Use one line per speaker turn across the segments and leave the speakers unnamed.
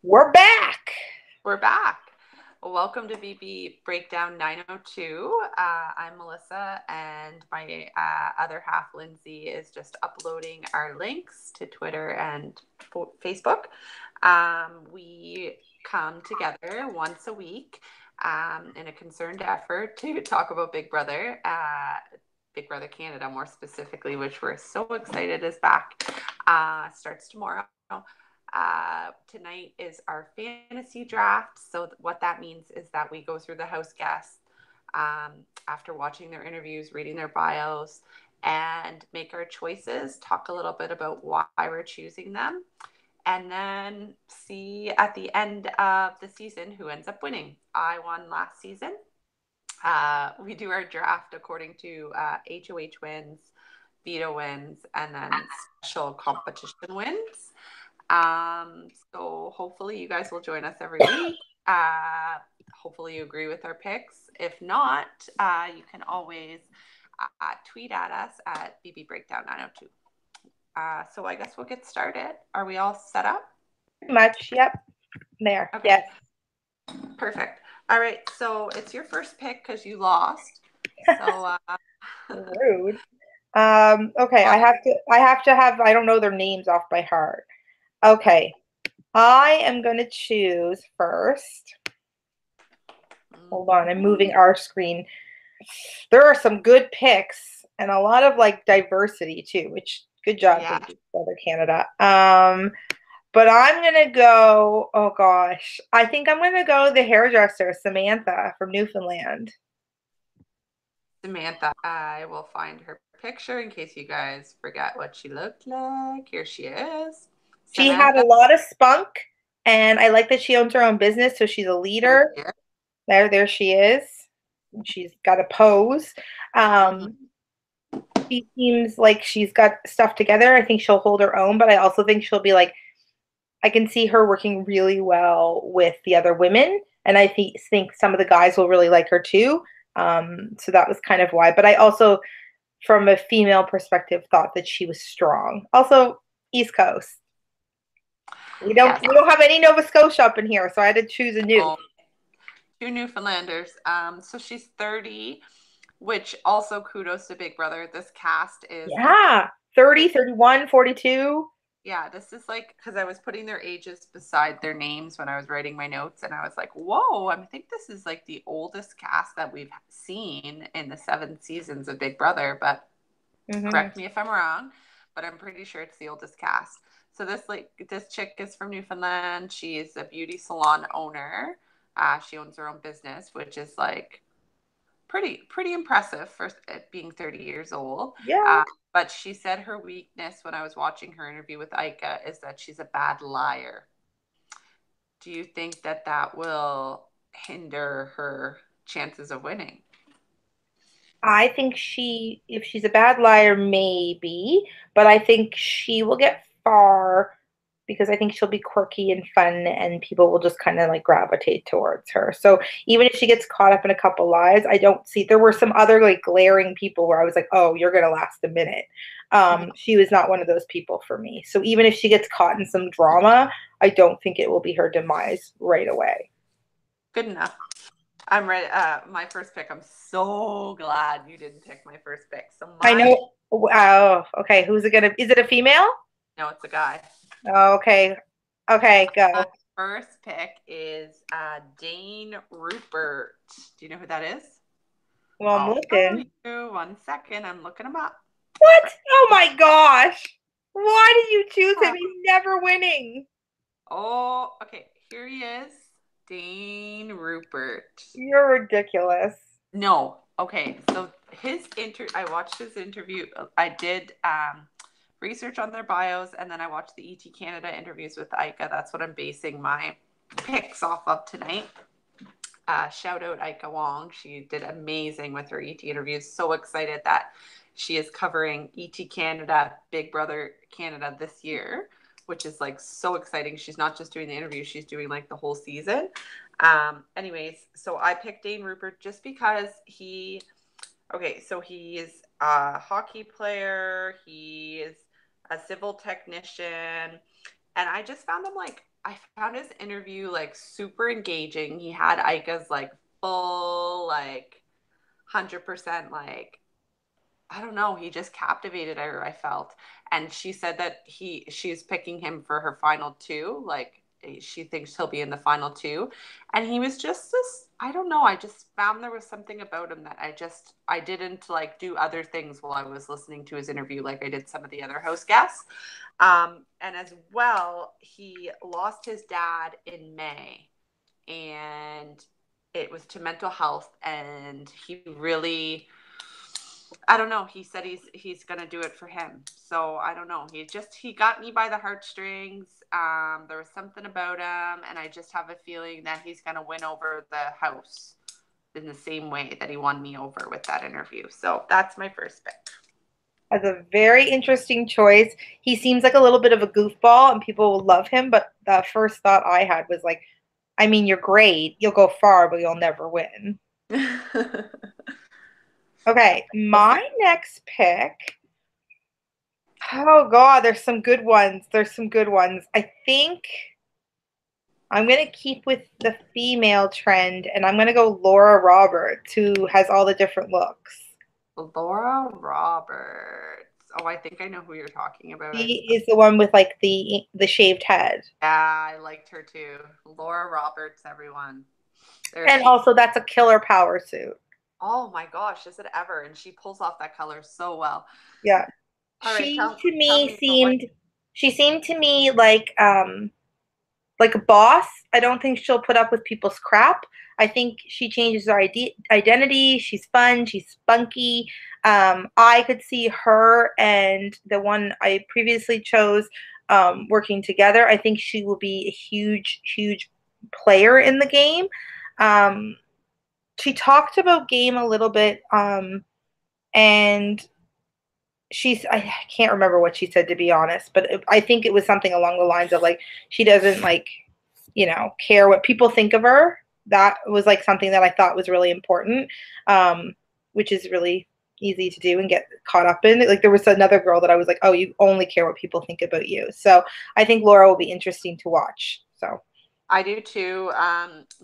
We're back.
We're back. Welcome to BB Breakdown 902. I'm Melissa, and my other half, Lindsay, is just uploading our links to Twitter and Facebook. We come together once a week in a concerned effort to talk about Big Brother Canada, more specifically, which we're so excited is back. Starts tomorrow. Tonight is our fantasy draft. So what that means is that we go through the house guests after watching their interviews, reading their bios, and make our choices, talk a little bit about why we're choosing them, and then see at the end of the season who ends up winning. I won last season. We do our draft according to HOH wins, veto wins, and then special competition wins. So hopefully you guys will join us every week. Hopefully you agree with our picks. If not, you can always tweet at us at BB Breakdown 902. So I guess we'll get started. Are we all set up?
Pretty much. Yep. There.
Okay.
Yes.
Perfect. All right. So it's your first pick because you lost. So
Rude. Okay, I have to have I don't know their names off by heart. Okay. I am gonna choose first. Hold on, I'm moving our screen. There are some good picks and a lot of like diversity too, which good job,
yeah.
Big Brother Canada. But I'm gonna go, oh gosh. I think I'm gonna go the hairdresser, Samantha from Newfoundland.
Samantha. I will find her picture in case you guys forget what she looked like. Here she is.
She had a
Samantha.
lot of spunk, and I like that she owns her own business, so she's a
Right
leader.
here.
There she is. She's got a pose.
Mhm.
Um, she seems like she's got stuff together. I think she'll hold her own, but I also think she'll be like, I can see her working really well with the other women, and I think some of the guys will really like her too. So that was kind of why. But I also, from a female perspective, thought that she was strong. Also, East Coast. We don't
Yes.
we don't have any Nova Scotia up in here, so I had to choose a new.
Oh, two Newfoundlanders. So she's 30, which also kudos to Big Brother. This cast is like,
Yeah. 30,
this,
31, 42.
yeah, this is like, because I was putting their ages beside their names when I was writing my notes, and I was like, whoa, I think this is like the oldest cast that we've seen in the 7 seasons of Big Brother, but
Mm-hmm.
correct me if I'm wrong, but I'm pretty sure it's the oldest cast. So this chick is from Newfoundland. She is a beauty salon owner. She owns her own business, which is like pretty impressive for it being 30 years old.
Yeah.
But she said her weakness when I was watching her interview with Ika is that she's a bad liar. Do you think that that will hinder her chances of winning?
I think if she's a bad liar, maybe, but I think she will get far because I think she'll be quirky and fun and people will just kind of like gravitate towards her. So even if she gets caught up in a couple lies, I don't see, there were some other like glaring people where I was like, oh, you're going to last a minute.
Mhm.
She was not one of those people for me. So even if she gets caught in some drama, I don't think it will be her demise right away.
Good enough. I'm ready. My first pick. I'm so glad you didn't pick my first pick. So
I
my
know. Oh, okay. Who's it gonna? Is it a female?
no, it's a guy.
Oh, okay. Okay,
My
go.
first pick is Dane Rupert. Do you know who that is?
Well, I'm
I'll tell
looking.
you. 1 second. I'm looking him up.
What? Oh my gosh. Why did you choose him?
Uh,
He's never winning.
oh, okay. Here he is. Dane Rupert.
You're ridiculous.
No. Okay. So I watched his interview. I did research on their bios, and then I watched the ET Canada interviews with Ika. That's what I'm basing my picks off of tonight. Shout out Ika Wong. She did amazing with her ET interviews. So excited that she is covering ET Canada, Big Brother Canada this year, which is like so exciting. She's not just doing the interviews, she's doing like the whole season. Anyways, so I picked Dane Rupert just because so he's a hockey player, he is a civil technician, and I just found him like I found his interview like super engaging. He had Ika's like full like 100% like I don't know, he just captivated her, I felt. And she said that she's picking him for her final two, like she thinks he'll be in the final two. And he was just this, I don't know, I just found there was something about him that I didn't like do other things while I was listening to his interview like I did some of the other host guests. And as well, he lost his dad in May, and it was to mental health, and he really, I don't know. He said he's gonna do it for him. So I don't know. He got me by the heartstrings. There was something about him, and I just have a feeling that he's gonna win over the house in the same way that he won me over with that interview. So that's my first pick.
That's a very interesting choice. He seems like a little bit of a goofball, and people will love him. But the first thought I had was like, I mean, you're great. You'll go far, but you'll never win. Okay, my next pick. Oh God, there's some good ones. There's some good ones. I think I'm gonna keep with the female trend, and I'm gonna go Laura Roberts, who has all the different looks.
Laura Roberts. Oh, I think I know who you're talking about.
She is the one with like the shaved head.
Yeah, I liked her too. Laura Roberts, everyone. There
And
she.
also that's a killer power suit.
Oh my gosh, is it ever? And she pulls off that color so well.
Yeah.
All right,
She to
tell
me
me about what.
seemed she seemed to me like a boss. I don't think she'll put up with people's crap. I think she changes her identity. She's fun. She's spunky. I could see her and the one I previously chose working together. I think she will be a huge, huge player in the game. Um, she talked about game a little bit, and I can't remember what she said to be honest, but I think it was something along the lines of like she doesn't like care what people think of her. That was like something that I thought was really important, which is really easy to do and get caught up in. Like there was another girl that I was like, oh, you only care what people think about you. So I think Laura will be interesting to watch. So
I do too.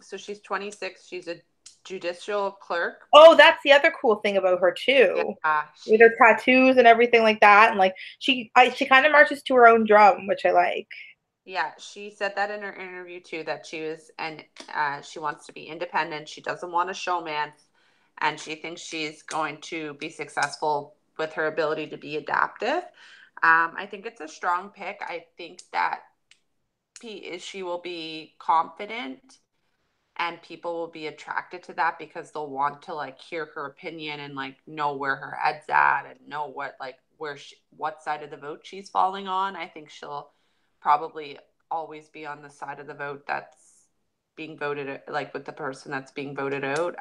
So she's 26. She's a judicial clerk.
oh, that's the other cool thing about her too,
Yeah,
with her
she's
tattoos and everything like that, and like she kind of marches to her own drum, which I like.
yeah. She said that in her interview too that she wants to be independent. She doesn't want a showman, and she thinks she's going to be successful with her ability to be adaptive. I think it's a strong pick. I think that she will be confident and people will be attracted to that because they'll want to like hear her opinion and like know where her head's at and know what like what side of the vote she's falling on. I think she'll probably always be on the side of the vote that's being voted like with the person that's being voted out.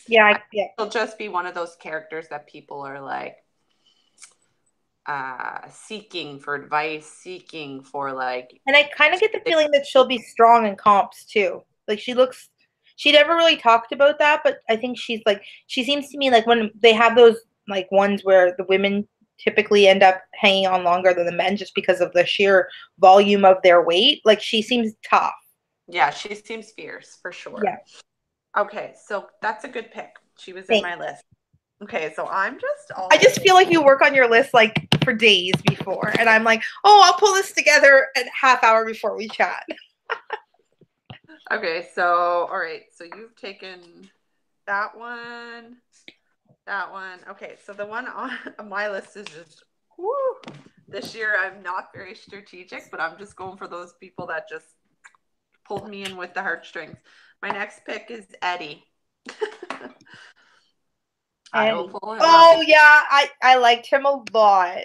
Yeah,
I
yeah.
she'll just be one of those characters that people are like seeking for advice, seeking for like.
And I kind of get the feeling that she'll be strong in comps too. Like she never really talked about that, but I think she seems to me like when they have those like ones where the women typically end up hanging on longer than the men just because of the sheer volume of their weight. Like she seems tough.
Yeah, she seems fierce for sure.
Yeah,
Okay, so that's a good pick. She was in
thanks.
my list. Okay, so I'm just
I
all
just feel like you work on your list like for days before, and I'm like, oh, I'll pull this together a half hour before we chat.
okay. So all right, so you've taken that one, that one. Okay, so the one on my list is just whoo. This year I'm not very strategic, but I'm just going for those people that just pulled me in with the heartstrings. My next pick is Eddie. I will
And
pull him up.
oh yeah, I liked him a lot.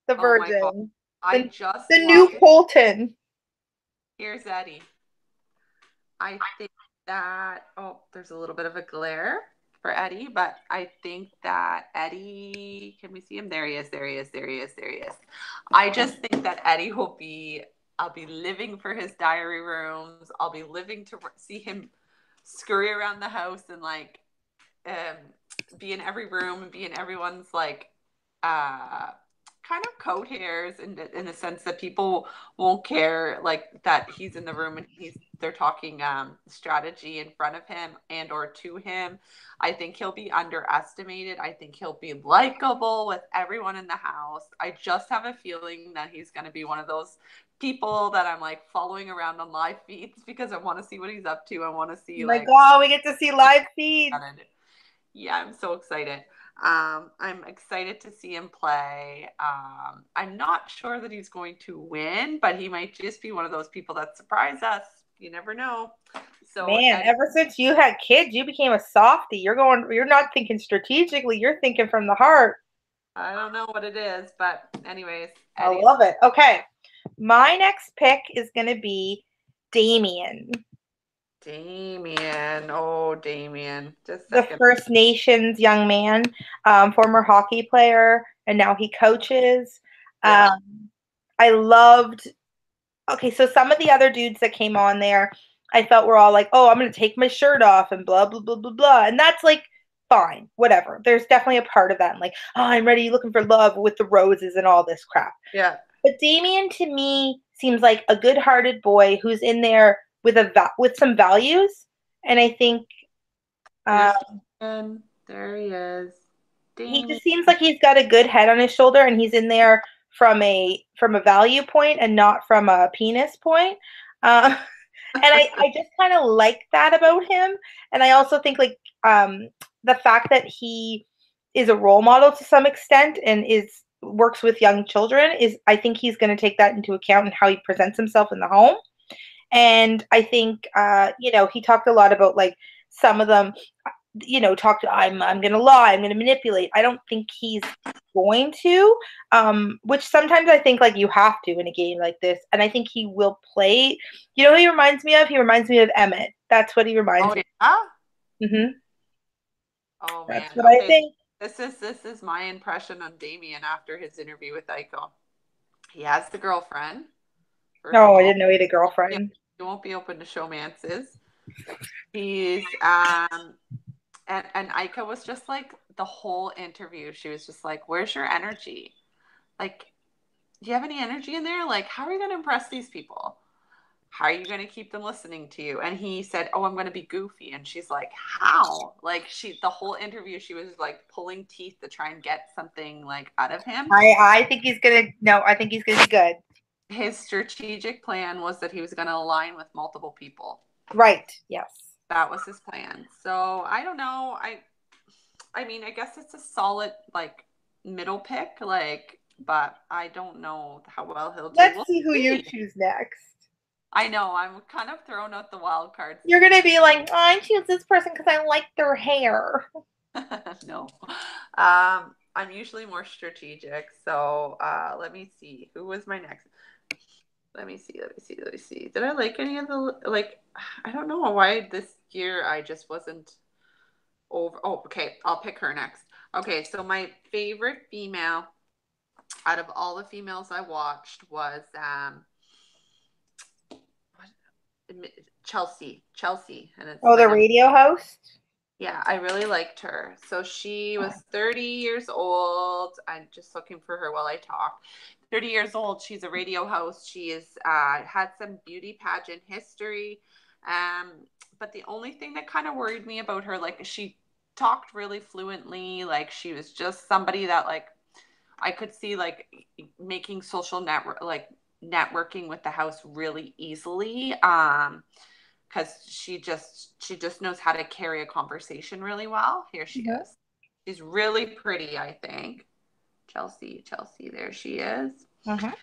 The
Oh my god,
Virgin,
I
the
just
the
love.
new Colton.
Here's Eddie. I think that, oh, there's a little bit of a glare for Eddie, but I think that Eddie, can we see him? There he is, there he is, there he is, there he is. I just think that Eddie I'll be living for his diary rooms. I'll be living to see him scurry around the house and like um, be in every room and be in everyone's like kind of coat hairs in the sense that people won't care like that he's in the room and they're talking strategy in front of him and or to him. I think he'll be underestimated. I think he'll be likable with everyone in the house. I just have a feeling that he's going to be one of those people that I'm like following around on live feeds because I want to see what he's up to. I want to see
Like,
like
oh, we get to see live feeds.
yeah, I'm so excited. I'm excited to see him play. I'm not sure that he's going to win, but he might just be one of those people that surprise us. You never know. So
Man, ever since you had kids, you became a softie. You're not thinking strategically, you're thinking from the heart.
I don't know what it is, but anyways,
I
Eddie's
love it. Okay. My next pick is going to be Damien,
Damien. Oh, Damien. Just a
the
second.
First Nations young man, former hockey player, and now he coaches.
Yeah.
I loved, okay, so some of the other dudes that came on there, I felt were all like, oh, I'm going to take my shirt off and blah, blah, blah, blah, blah. And that's like, fine, whatever. There's definitely a part of that. And like, oh, I'm ready looking for love with the roses and all this crap.
Yeah.
But Damien to me seems like a good-hearted boy who's in there with with some values, and I think uh,
Here's Damien. There he is.
he
Damien.
just seems like he's got a good head on his shoulder, and he's in there from a value point and not from a penis point. Uh, and I just kind of like that about him. And I also think like the fact that he is a role model to some extent and is works with young children is I think he's going to take that into account in how he presents himself in the home. And I think he talked a lot about like some of them talked I'm going to lie, I'm going to manipulate. I don't think he's going to, which sometimes I think like you have to in a game like this. And I think he will play. You know who he reminds me of? He reminds me of Emmett. That's what he reminds
Oh
me
yeah.
of.
Oh
That's
man.
what I
Okay.
think.
This is my impression on Damien after his interview with Aiko. He has the girlfriend, first of
No, I
all.
didn't know he had a
Yeah,
girlfriend.
he won't be open to showmances. He's and Aika was just like the whole interview. She was just like, "Where's your energy? Like, do you have any energy in there? Like, how are you going to impress these people? How are you going to keep them listening to you?" And he said, "Oh, I'm going to be goofy." And she's like, "How?" Like the whole interview, she was like pulling teeth to try and get something like out of him.
I think he's gonna no, I think he's gonna be good.
His strategic plan was that he was going to align with multiple people.
Right. Yes.
That was his plan. So I don't know. I mean, I guess it's a solid like middle pick, like, but I don't know how well he'll do.
Let's
We'll
see who you
see.
choose next.
I know I'm kind of throwing out the wild cards.
You're gonna be like, oh, I choose this person because I like their hair.
No, I'm usually more strategic. So let me see. Who was my next? Let me see. Let me see. Let me see. Did I like any of the like? I don't know why this year I just wasn't over. Oh, okay. I'll pick her next. Okay, so my favorite female out of all the females I watched was Chelsea, and it's
Oh,
my
the
number.
radio host?
Yeah, I really liked her. So she was 30 years old. I'm just looking for her while I talk. 30 years old. She's a radio host. She is had some beauty pageant history. Um, but the only thing that kind of worried me about her, like she talked really fluently. Like she was just somebody that like I could see like making social network like networking with the house really easily. Because she just knows how to carry a conversation really well. Here she
Mm-hmm.
is. She's really pretty, I think. Chelsea, there she is.
Mm-hmm.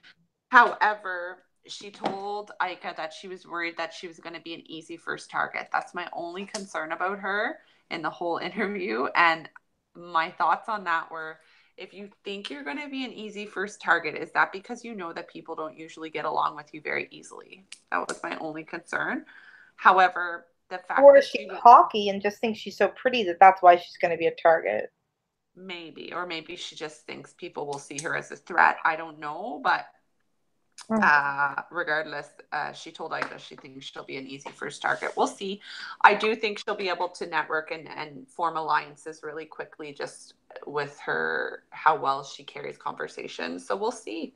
However, she told Aika that she was worried that she was going to be an easy first target. That's my only concern about her in the whole interview. And my thoughts on that were if you think you're going to be an easy first target, is that because you know that people don't usually get along with you very easily? That was my only concern. However, the fact
Or is
that
she
she was
cocky and just thinks she's so pretty that that's why she's going to be a target?
maybe, or maybe she just thinks people will see her as a threat. I don't know, but
Mm.
Regardless, she told Ida she thinks she'll be an easy first target. We'll see. I do think she'll be able to network and form alliances really quickly just with her, how well she carries conversation. So we'll see.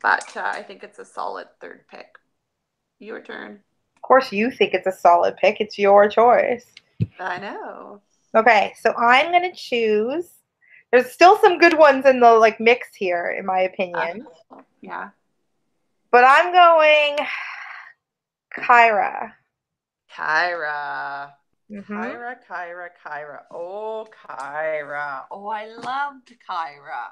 But I think it's a solid third pick. Your turn.
Of course, you think it's a solid pick. It's your choice.
I know.
Okay, so I'm gonna choose. There's still some good ones in the like mix here, in my opinion.
Yeah.
But I'm going Kyra.
Kyra.
Mm-hmm.
Kyra. Oh, Kyra. Oh, I loved Kyra.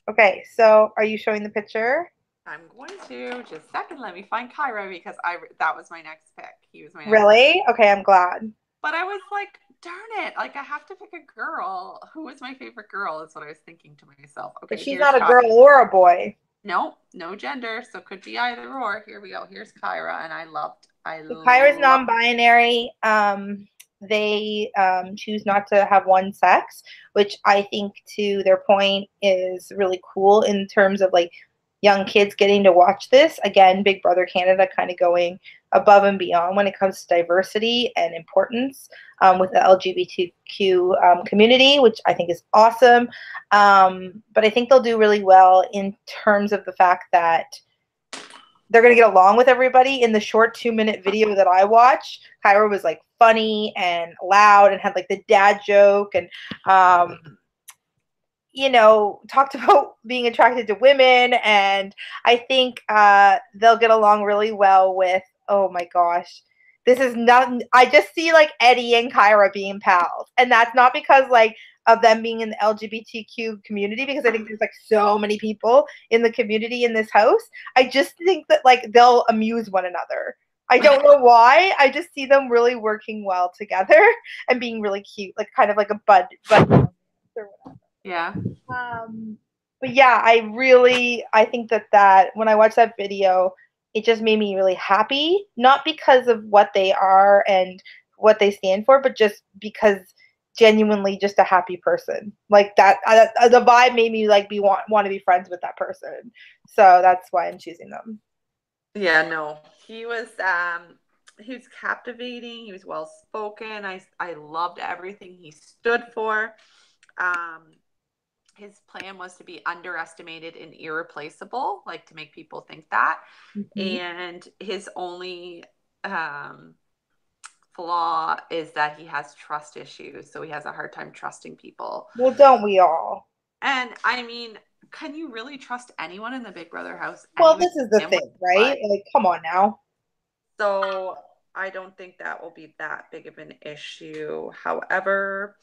Okay, so are you showing the picture?
I'm going to just a second. Let me find Kyra because I that was my next pick. He was my next pick.
Really? Okay, I'm glad.
But I was like, darn it! Like I have to pick a girl. Who was my favorite girl? Is what I was thinking to myself.
But
Okay,
she's
here's
not a
Kyra.
girl or a boy.
No, no gender, so could be either or. Here we go. Here's Kyra, and I
So Kyra's
love.
non-binary. They choose not to have one sex, which I think, to their point, is really cool in terms of like young kids getting to watch this. Again, Big Brother Canada kind of going above and beyond when it comes to diversity and importance with the LGBTQ community, which I think is awesome. But I think they'll do really well in terms of the fact that they're going to get along with everybody. In the short 2-minute video that I watched, Kyra was like funny and loud and had like the dad joke and, talked about being attracted to women. And I think they'll get along really well with, oh my gosh, this is not, I just see like Eddie and Kyra being pals. And that's not because like of them being in the LGBTQ community, because I think there's like so many people in the community in this house. I just think that like they'll amuse one another. I don't know why. I just see them really working well together and being really cute, like kind of like a bud or whatever.
Yeah.
Um, but yeah, I think that when I watched that video, it just made me really happy, not because of what they are and what they stand for, but just because genuinely just a happy person. Like that, the vibe made me like want to be friends with that person. So that's why I'm choosing them.
Yeah, no. He was captivating. He was well spoken. I loved everything he stood for. Um his plan was to be underestimated and irreplaceable, like to make people think that.
Mm-hmm.
And his only flaw is that he has trust issues. So he has a hard time trusting people.
Well, don't we all?
And I mean, can you really trust anyone in the Big Brother house
Well,
anyway?
this is the
And
thing, right?
what?
Like, come on now.
So I don't think that will be that big of an issue. However,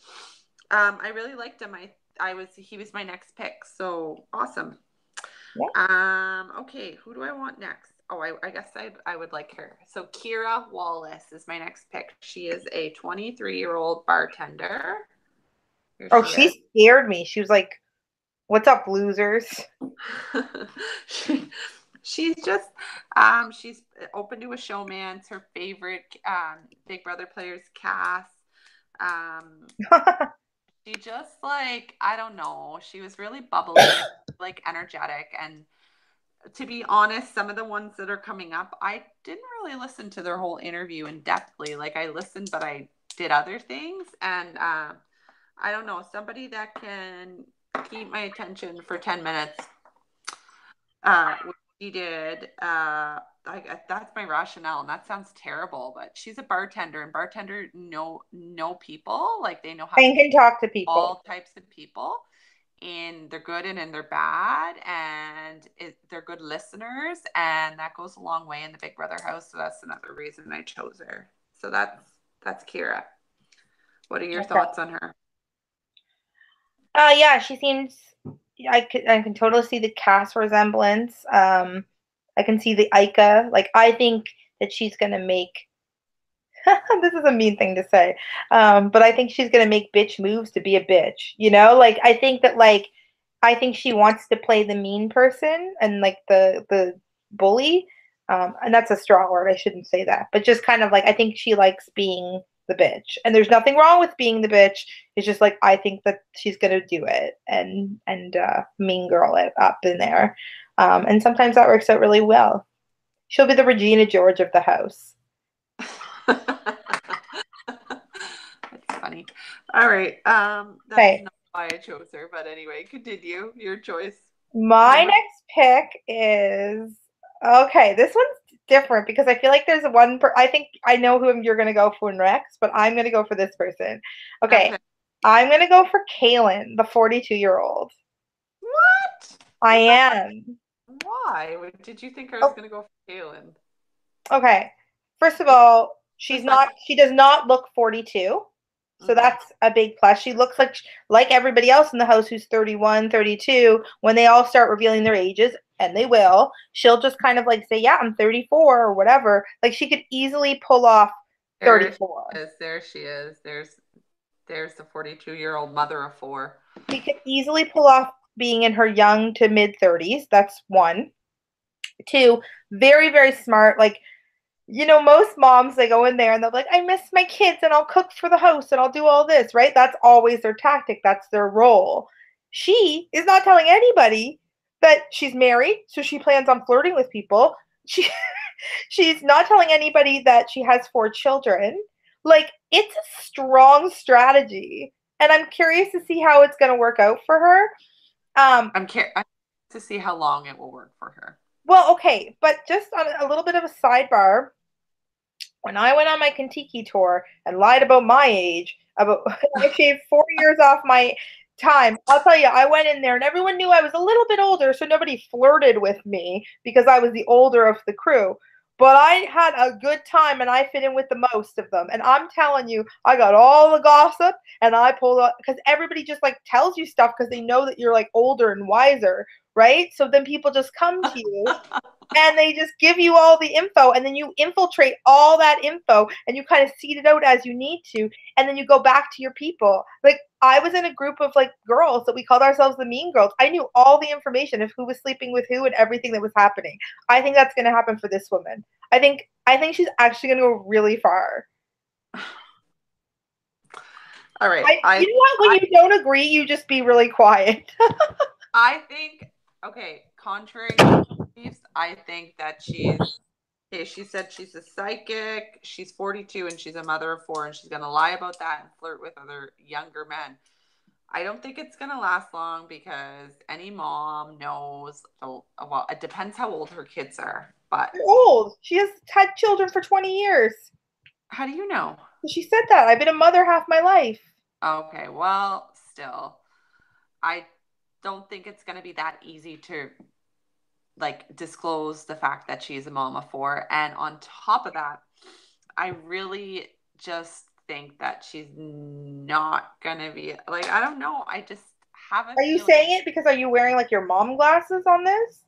I really liked him. He was my next pick. So awesome.
Yeah.
Okay, who do I want next? Oh, I guess I would like her. So Kira Wallace is my next pick. She is a 23-year-old bartender. Here
Oh,
she
she
is.
scared me. She was like, "What's up, losers?"
she, she's open to a showman. It's her favorite Big Brother players cast. Um, she just like, I don't know. She was really bubbly, like energetic, and to be honest, some of the ones that are coming up, I didn't really listen to their whole interview in depthly. Like I listened, but I did other things, and I don't know, somebody that can keep my attention for 10 minutes. What she did. That's my rationale, and that sounds terrible, but she's a bartender, and bartender know people, like they know how to
And can talk to people.
all types of people, and they're good and they're bad, and they're good listeners, and that goes a long way in the Big Brother house. So that's another reason I chose her. So that's Kira. What are your
Okay.
thoughts on her?
Yeah, she seems. I can totally see the cast resemblance. I can see the Ica. Like, I think that she's gonna make. This is a mean thing to say, but I think she's gonna make bitch moves to be a bitch. Like I think that I think she wants to play the mean person and like the bully. And that's a strong word. I shouldn't say that, but just kind of like I think she likes being the bitch, and there's nothing wrong with being the bitch. It's just like I think that she's gonna do it and mean girl it up in there. And sometimes that works out really well. She'll be the Regina George of the house.
That's funny. All right. That is
Okay,
not why I chose her, but anyway, continue. Your choice.
my
Number.
next pick is okay. This one's different because I feel like there's I think I know who you're gonna go for next, but I'm gonna go for this person. Okay,
Okay.
I'm gonna go for Kaylin, the 42-year-old.
What?
I
No.
am.
Why? Did you think I was going to go for Kaylin?
Okay. First of
It's
all,
the second.
she does not look 42. So
Mm-hmm.
that's a big plus. She looks like everybody else in the house who's 31, 32. When they all start revealing their ages, and they will, she'll just kind of like say, "Yeah, I'm 34" or whatever. Like she could easily pull off
There she
34.
is. There she is. There's the 42-year-old mother of four.
She could easily pull off being in her young to mid 30s. That's one. Two, very very smart. Like most moms, they go in there and they're like, I miss my kids and I'll cook for the house and I'll do all this, right? That's always their tactic. That's their role. She is not telling anybody that she's married, so she plans on flirting with people. She she's not telling anybody that she has 4 children. Like it's a strong strategy. And I'm curious to see how it's going to work out for her.
I'm curious to see how long it will work for her.
Well, okay, but just on a little bit of a sidebar, when I went on my Kentucky tour and lied about my age, about I shaved 4 years off my time. I'll tell you, I went in there and everyone knew I was a little bit older, so nobody flirted with me because I was the older of the crew. But I had a good time and I fit in with the most of them. And I'm telling you, I got all the gossip and I pulled up because everybody just like tells you stuff because they know that you're like older and wiser, right? So then people just come to you and they just give you all the info and then you infiltrate all that info and you kind of seed it out as you need to and then you go back to your people. Like I was in a group of like girls that we called ourselves the mean girls. I knew all the information of who was sleeping with who and everything that was happening. I think that's going to happen for this woman. I think she's actually going to go really far.
All right.
You know what, when
I
you don't agree you just be really quiet.
I think, okay, contrary to beliefs, I think that okay, she said she's a psychic, she's 42 and she's a mother of four and she's going to lie about that and flirt with other younger men. I don't think it's going to last long because any mom knows, well, it depends how old her kids are, but
You're old. She has had children for 20 years.
how do you know?
She said that. I've been a mother half my life.
Okay, well, still, I don't think it's going to be that easy to like disclose the fact that she's a mom of four. And on top of that, I really just think that she's not gonna be like, I don't know. I just have a
Are you
feeling.
saying it because are you wearing like your mom glasses on this?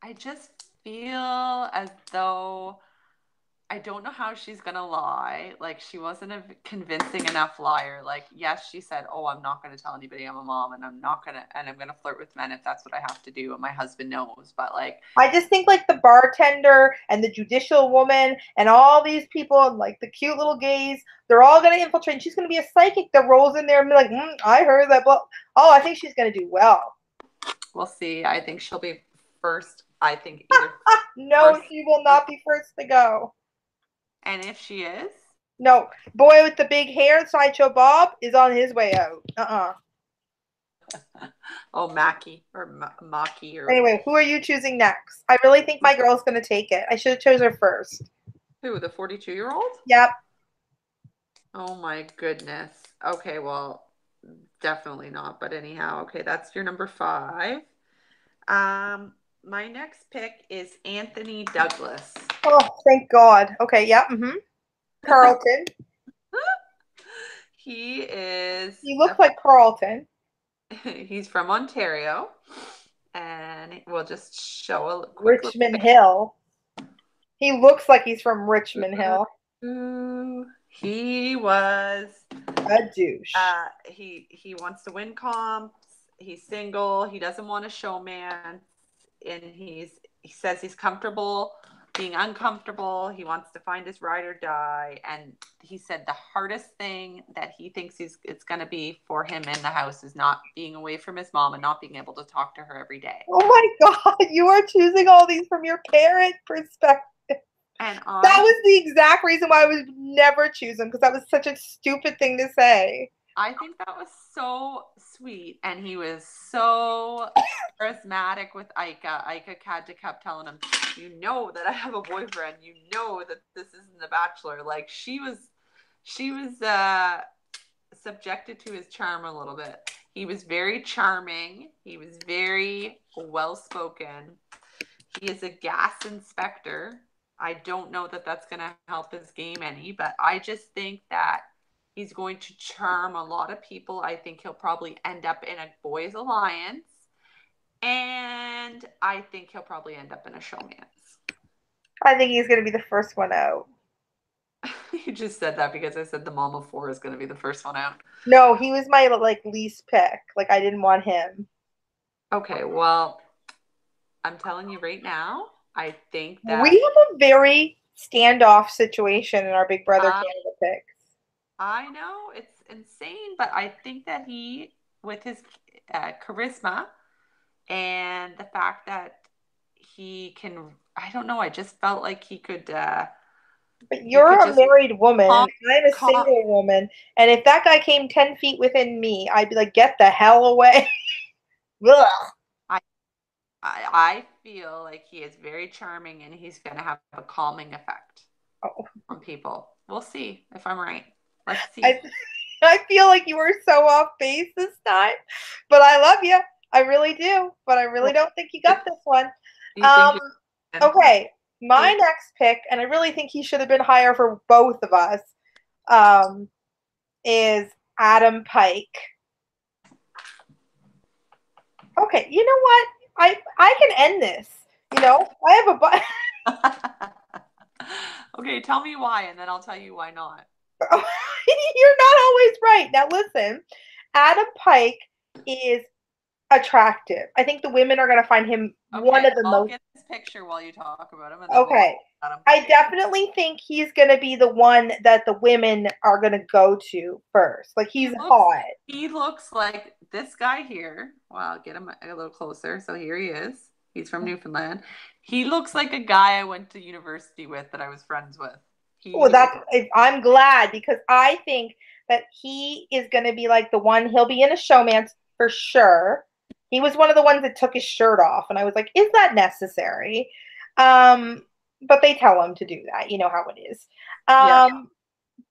I just feel as though I don't know how she's gonna lie. Like she wasn't a convincing enough liar. Like yes, she said, "Oh, I'm not gonna tell anybody I'm a mom, and I'm gonna flirt with men if that's what I have to do, and my husband knows." But like,
I just think like the bartender and the judicial woman and all these people and like the cute little gays, they're all gonna infiltrate. And she's gonna be a psychic that rolls in there and be like, I heard that. But oh, I think she's gonna do well.
we'll see. I think she'll be first. I think either
No,
first,
she will not be first to go.
and if she is,
No, boy with the big hair, Sideshow Bob, is on his way out.
oh Mackie or Maki or
Anyway, who are you choosing next? I really think my girl's gonna take it. I should have chose her first.
who? The 42-year-old?
Yep.
Oh my goodness. Okay, well, definitely not. But anyhow, okay, that's your number five. My next pick is Anthony Douglas.
Oh, thank God. Okay, yep. Carlton.
He is
He looks like Carlton.
he's from Ontario, and we'll just show a quick little
Richmond Hill. He looks like he's from Richmond Hill.
He was
A douche.
he wants to win comps. He's single. He doesn't want a showman, and he says he's comfortable being uncomfortable. He wants to find his ride or die. And he said the hardest thing that he thinks it's going to be for him in the house is not being away from his mom and not being able to talk to her every day.
Oh my God, you are choosing all these from your parent perspective.
And
That
I
was the exact reason why I would never choose him, because that was such a stupid thing to say.
I think that was so sweet. And he was so charismatic with Ika. Ika had to kept telling him, you know that I have a boyfriend. You know that this isn't The Bachelor. Like she was subjected to his charm a little bit. He was very charming. He was very well spoken. He is a gas inspector. I don't know that that's going to help his game any, but I just think that he's going to charm a lot of people. I think he'll probably end up in a boys' alliance, and I think he'll probably end up in a showman's.
I think he's going to be the first one out.
You just said that because I said the mom of four is going to be the first one out.
No, he was my like least pick. Like I didn't want him.
Okay, well, I'm telling you right now, I think
We
that
have a very standoff situation in our Big Brother
uh,
Canada picks.
I know it's insane, but I think that he, with his charisma and the fact that he can, I don't know, I just felt like
But
he could
you're a
just
married woman
calm,
and I'm a
calm.
single woman. And if that guy came 10 feet within me, I'd be like, get the hell away. Ugh.
I, I feel like he is very charming and he's going to have a calming effect
Oh.
on people. We'll see if I'm right. Let's see.
I, I feel like you were so off base this time, but I love you. I really do. But I really
Well,
don't think you got this one.
do you
Um,
think you're
okay. My
see?
next pick, and I really think he should have been higher for both of us, um, is Adam Pike. Okay, you know what? I can end this. You know, I have a bu-
Okay, tell me why, and then I'll tell you why not.
You're not always right. Now listen, Adam Pike is attractive. I think the women are going to find him one
Okay,
of the
I'll
most.
get this picture while you talk about him, and then we'll
Okay.
let him
I
fight.
definitely think he's going to be the one that the women are going to go to first. Like
He
he's
looks
hot.
he looks like this guy here. Well, I'll get him a little closer. So here he is. He's from Newfoundland. He looks like a guy I went to university with that I was friends with.
Well,
He
I'm glad because I think that he is going to be like the one. He'll be in a showmance for sure. He was one of the ones that took his shirt off, and I was like, "Is that necessary?" Um, but they tell him to do that. You know how it is.
yeah.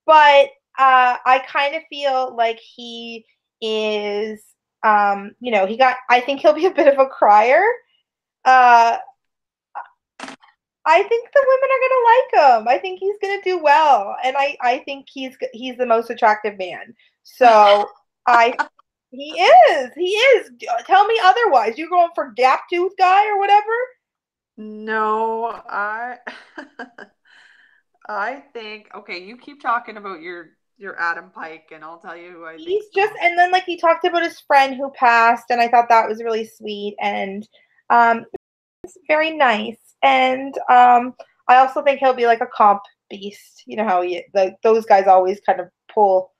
But I kind of feel like he is. You know, he got. I think he'll be a bit of a crier. Uh, I think the women are gonna like him. I think he's gonna do well, and I think he's the most attractive man. So I he is. Tell me otherwise. You're going for gap tooth guy or whatever.
No, I think okay, you keep talking about your Adam Pike and I'll tell you who I
He's
think's the
just,
most.
and then like he talked about his friend who passed, and I thought that was really sweet and it's very nice. And I also think he'll be like a comp beast. You know how he like those guys always kind of pull,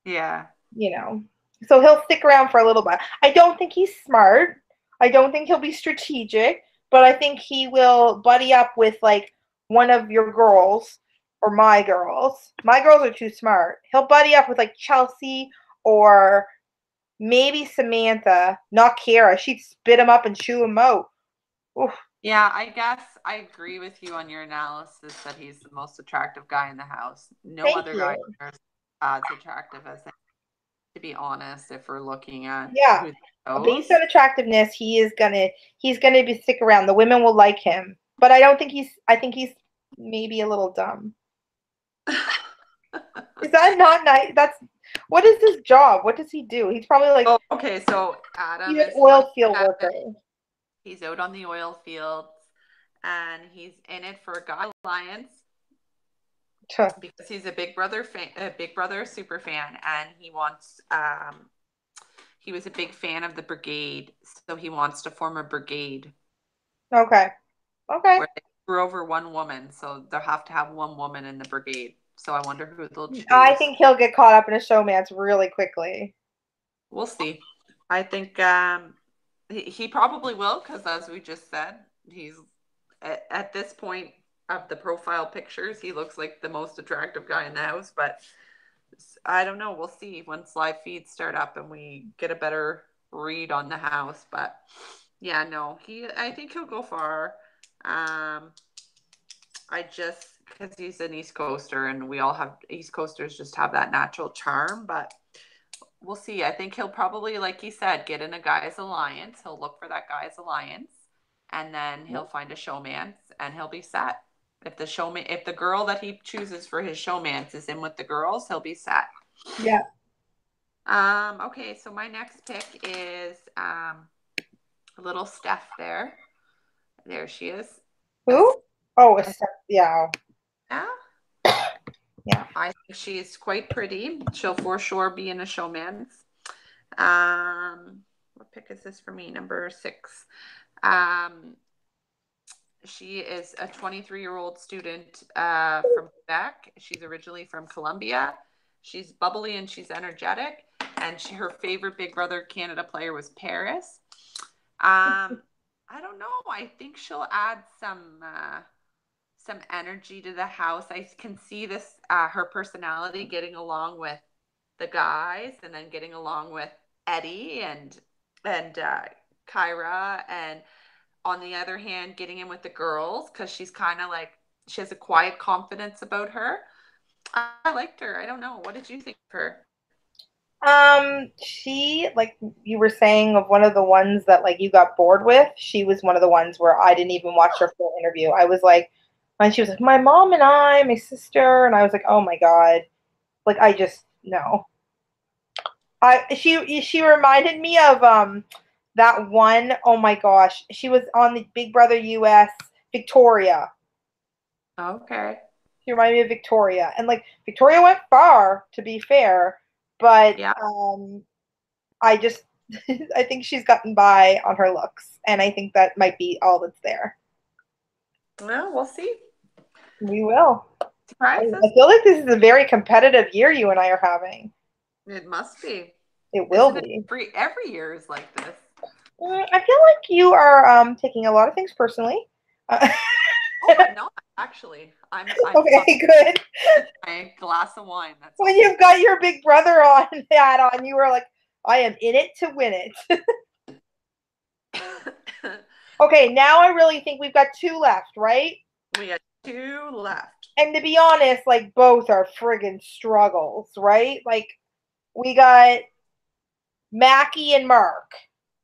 Yeah.
you know. So he'll stick around for a little bit. I don't think he's smart. I don't think he'll be strategic, but I think he will buddy up with like one of your girls or my girls. My girls are too smart. He'll buddy up with like Chelsea or maybe Samantha, not Kara. She'd spit him up and chew him out. Oof.
Yeah, I guess I agree with you on your analysis that he's the most attractive guy in the house. No
Thank
other guy
you.
is as attractive as him, to be honest, if we're looking at
Yeah.
who
Based
goes.
on attractiveness, he's gonna be stick around. The women will like him. But I don't think he's I think he's maybe a little dumb. Is that not nice? That's what is his job? What does he do? He's probably like
Oh, okay, so
he's
Adam
an
is
oil field worker.
he's out on the oil fields and he's in it for a guy alliance
Tuh.
because he's a Big Brother fan, a Big Brother super fan, and he wants he was a big fan of the brigade, so he wants to form a brigade
Okay. Okay.
where screw over one woman, so they'll have to have one woman in the brigade. So I wonder who they'll
I
choose.
think he'll get caught up in a showmance really quickly.
We'll see. I think he probably will because, as we just said, he's at this point of the profile pictures, he looks like the most attractive guy in the house. But I don't know. We'll see once live feeds start up and we get a better read on the house. But yeah, no, I think he'll go far. I just because he's an East Coaster and we all have East Coasters just have that natural charm, but we'll see. I think he'll probably, like he said, get in a guy's alliance. He'll look for that guy's alliance, and then he'll find a showmance, and he'll be set. If the girl that he chooses for his showmance is in with the girls, he'll be set.
Yeah.
Okay, so my next pick is little Steph there. There she is.
Who? Oh, yeah.
Yeah.
Yeah.
I think she's quite pretty. She'll for sure be in a showmance. What pick is this for me? Number 6. She is a 23-year-old student from Quebec. She's originally from Colombia. She's bubbly and she's energetic. And her favorite Big Brother Canada player was Paris. I don't know. I think she'll add some energy to the house. I can see this her personality getting along with the guys, and then getting along with Eddie and Kyra, and on the other hand, getting in with the girls because she's kind of like she has a quiet confidence about her. I liked her. I don't know. What did you think of her?
She, like you were saying, of one of the ones that like you got bored with, she was one of the ones where I didn't even watch her full interview. I was like, and she was like, my mom and I, my sister, and I was like, oh my God. Like I just no. She reminded me of that one, oh my gosh. She was on the Big Brother US, Victoria.
Okay.
She reminded me of Victoria. And like Victoria went far, to be fair, but
Yeah.
I just I think she's gotten by on her looks, and I think that might be all that's there.
Well, we'll see.
We will.
Surprises.
I feel like this is a very competitive year you and I are having.
It must be.
It will
Isn't it
be.
every year is like this?
I feel like you are taking a lot of things personally.
Oh, I'm not actually. I'm
Okay, good.
my glass of wine. That's
When
all.
you've got your Big Brother on hat on, you are like, I am in it to win it. Okay, now I really think we've got 2 left, right?
We got 2 left.
And to be honest, like both are friggin' struggles, right? Like we got Mackie and Mark.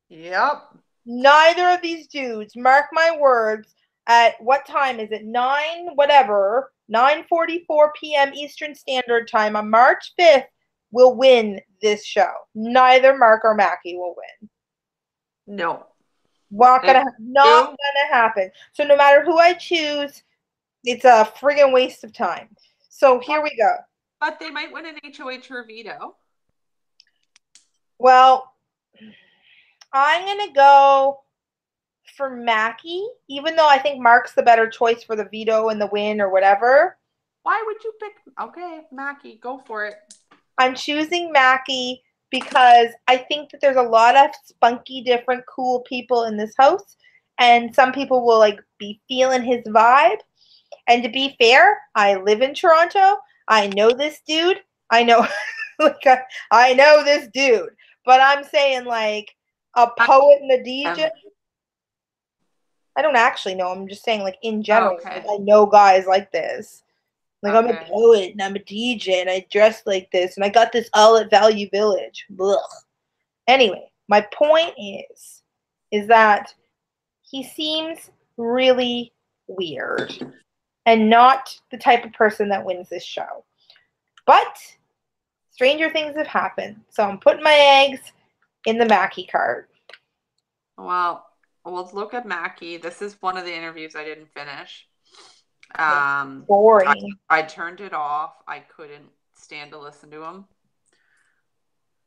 Yep.
Neither of these dudes, mark my words, at what time is it? 9:44 p.m. Eastern Standard Time on March 5th will win this show. Neither Mark or Mackie will win.
No.
Not
If
gonna not
you,
gonna happen. So no matter who I choose, it's a friggin' waste of time. So here we go.
but they might win an HOH or veto.
Well, I'm gonna go for Mackie, even though I think Mark's the better choice for the veto and the win or whatever.
Why would you pick? Okay, Mackie, go for it.
I'm choosing Mackie because I think that there's a lot of spunky, different, cool people in this house, and some people will like be feeling his vibe. And to be fair, I live in Toronto. I know this dude. I know, like, I know this dude. But I'm saying like a poet and a DJ. I don't actually know. I'm just saying like in general. Like
Okay.
I know guys like this. Like I'm a
Okay.
poet and I'm a DJ and I dress like this and I got this all at Value Village. Ugh. Anyway, my point is that he seems really weird and not the type of person that wins this show. But stranger things have happened. So I'm putting my eggs in the Mackie cart.
Well, let's look at Mackie. This is one of the interviews I didn't finish.
Yeah.
Um, I,
Boring.
I turned it off. I couldn't stand to listen to him,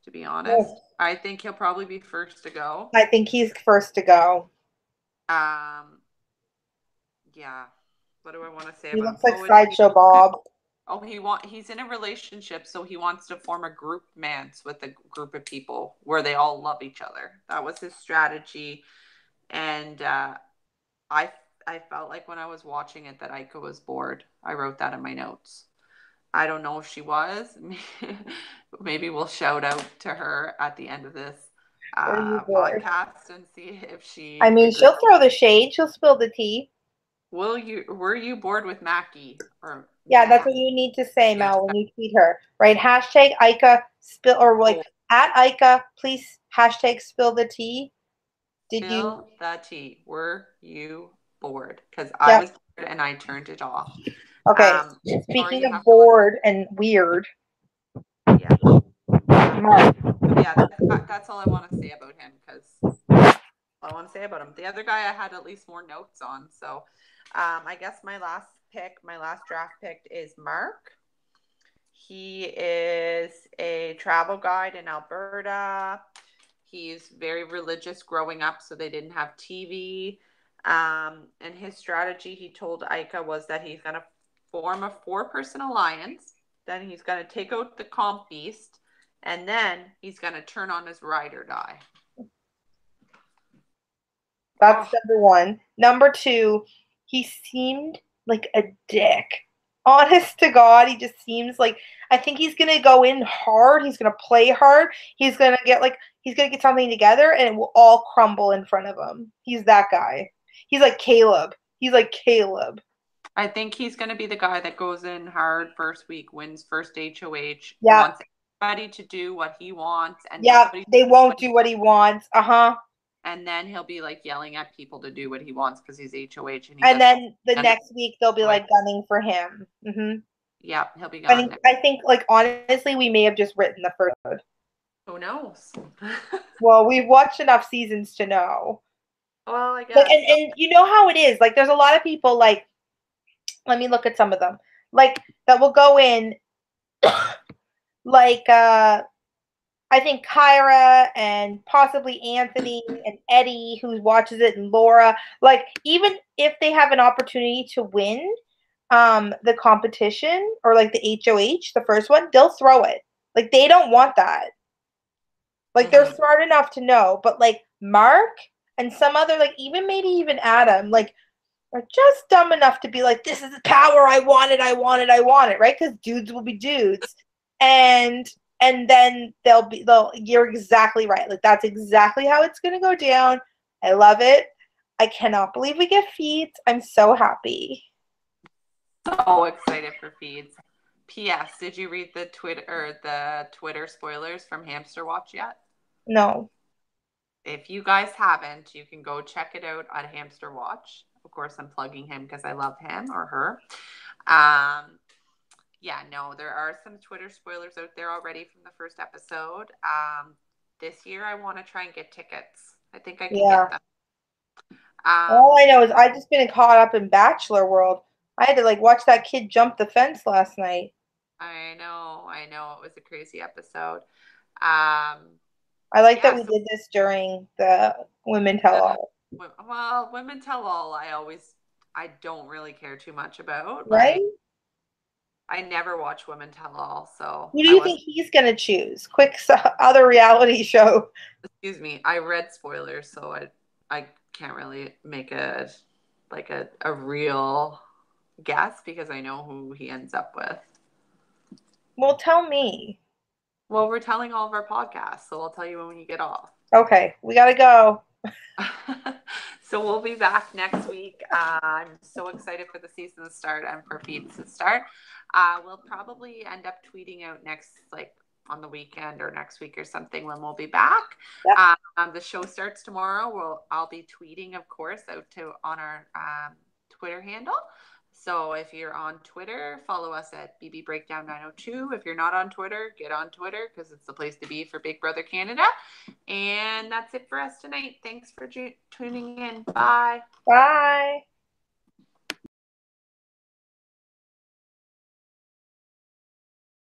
to be honest.
Ugh.
I think he'll probably be first to go.
I think he's first to go.
Um, yeah. What do I want to say
He
about him?
looks like Sideshow Bob.
Oh, he's in a relationship, so he wants to form a group mance with a group of people where they all love each other. That was his strategy, and I I felt like when I was watching it that Aika was bored. I wrote that in my notes. I don't know if she was. Maybe we'll shout out to her at the end of this
Were you bored?
podcast and see if
I
she
mean,
agrees.
she'll throw the shade. She'll spill the tea.
Were you bored with Mackie or
Yeah, that's
Matt?
what you need to say, Mel, when you tweet her. Right? Hashtag Ika spill, or like
Oh,
at Ika, please hashtag spill the tea. Did you?
spill the tea. Were you bored? Because I
Yeah.
was bored and I turned it off.
Okay.
Or
Speaking
you
of
have to
bored and weird,
yeah.
Mark.
Yeah, that's all I want to say about him because I want to say about him. The other guy I had at least more notes on. So I guess my last draft pick is Mark. He is a travel guide in Alberta. He's very religious growing up, so they didn't have TV. And his strategy, he told Aika, was that he's going to form a 4-person alliance. Then he's going to take out the comp beast. And then he's going to turn on his ride or die.
That's
Oh,
number one. Number two, he seemed like a dick. Honest to God, he just seems like I think he's gonna go in hard. He's gonna play hard. He's gonna get something together, and it will all crumble in front of him. He's that guy. He's like Caleb. He's like Caleb.
I think he's going to be the guy that goes in hard first week, wins first HOH,
Yeah,
wants everybody to do what he wants, and
yeah.
nobody
They
does
won't
what he
do what he wants. Uh-huh.
and then he'll be like yelling at people to do what he wants because he's HOH and he
And
doesn't
then the
understand
next week they'll be
it.
like gunning for him.
Yeah, he'll be
I
gone
think
next.
I think like honestly, we may have just written the first episode.
Who knows?
Well, we've watched enough seasons to know.
Well, I
Like,
guess so.
and you know how it is. Like, there's a lot of people. Like, let me look at some of them. Like that will go in. Like, I think Kyra and possibly Anthony and Eddie, who watches it, and Laura. Like, even if they have an opportunity to win, the competition or like the HOH, the first one, they'll throw it. Like, they don't want that. Like, they're smart enough to know, but like Mark and some other, like maybe even Adam, like are just dumb enough to be like, this is the power I wanted, I wanted, I want it, right? Because dudes will be dudes, and then you're exactly right. Like that's exactly how it's gonna go down. I love it. I cannot believe we get feeds. I'm so happy.
So excited for feeds. P.S. Did you read the Twitter spoilers from Hamster Watch yet?
No.
If you guys haven't, you can go check it out on Hamster Watch. Of course, I'm plugging him because I love him or her. Yeah, no, there are some Twitter spoilers out there already from the first episode. This year, I want to try and get tickets. I think I can
Yeah.
get them.
All I know is I just been caught up in Bachelor World. I had to like watch that kid jump the fence last night.
I know. It was a crazy episode.
I like that
Yeah,
we
so
did this during the Women Tell
the
All,
well, women tell all. I don't really care too much about.
right?
Like, I never watch women tell all, so
Who do
I
you
was.
think he's gonna choose? Quick, other reality show.
Excuse me. I read spoilers, so I can't really make a real guess because I know who he ends up with.
Well, tell me.
Well, we're telling all of our podcasts, so I'll tell you when you get off.
Okay, we gotta go.
So we'll be back next week. I'm so excited for the season to start and for feeds to start. We'll probably end up tweeting out next, like on the weekend or next week or something when we'll be back.
Yep.
The show starts tomorrow. I'll be tweeting, of course, on our Twitter handle. So if you're on Twitter, follow us at BB Breakdown 902. If you're not on Twitter, get on Twitter because it's the place to be for Big Brother Canada. And that's it for us tonight. Thanks for tuning in. Bye.
Bye.